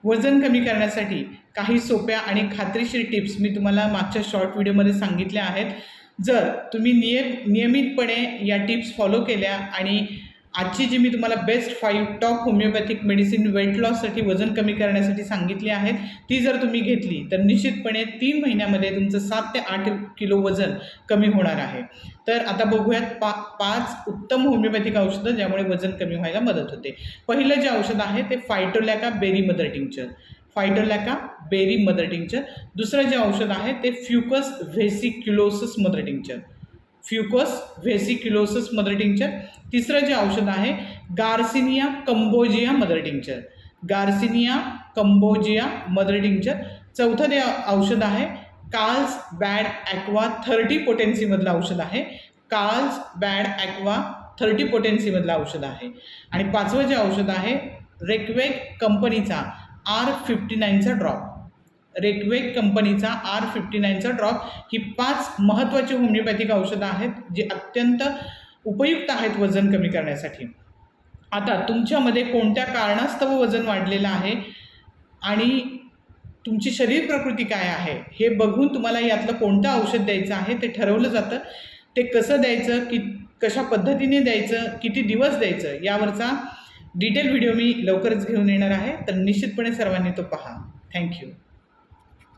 वजन कमी करण्यासाठी काही सोप्या आणि खात्रीशीर टिप्स मी तुम्हाला मागच्या शॉर्ट व्हिडिओमध्ये सांगितल्या आहेत. जर तुम्ही नियमितपणे या टिप्स फॉलो केल्या आणि आजची जी मी तुम्हाला best 5 top homeopathic medicine weight लॉससाठी वजन कमी करण्यासाठी सांगितली आहेत ती जर तुम्ही घेतली तर निश्चितपणे 3 महिन्यामध्ये तुमचं 7 ते 8 किलो वजन कमी होणार आहे. तर आता बघूयात 5 उत्तम होमिओपॅथिक औषधं ज्यामुळे वजन कमी व्हायला मदत होते. पहिलं जे औषध आहे ते phytolacca berry mother tincture. Phytolacca berry mother tincture. दुसरं जे औषध आहे ते fucus vesiculosus mother tincture. Fucus vesiculosus mother tincture. तिसरं जे औषध आहे garcinia cambogia mother tincture. Garcinia cambogia mother tincture. चौथं जे औषध आहे कार्ल्स बॅड ॲक्वा 30 पोटेन्सीमधलं औषध आहे. कार्ल्स बॅड ॲक्वा 30 पोटेन्सीमधलं औषध आहे. आणि पाचवं जे औषध आहे रेक्वेक कंपनीचा R59चा ड्रॉप. रेक्वेक कंपनीचा R59चा ड्रॉप. ही 5 महत्त्वाची होमिओपॅथिक औषधं आहेत जी अत्यंत उपयुक्त आहेत वजन कमी करण्यासाठी. आता तुमच्यामध्ये कोणत्या कारणास्तव वजन वाढलेलं आहे आणि तुमची शरीर प्रकृती काय आहे हे बघून तुम्हाला यातलं कोणतं औषध द्यायचं आहे ते ठरवलं जातं. ते कसं द्यायचं, कशा पद्धतीने द्यायचं, किती दिवस द्यायचं यावरचा डिटेल व्हिडिओ मी लवकरच घेऊन येणार आहे. तर निश्चितपणे सर्वांनी तो पहा. थँक्यू.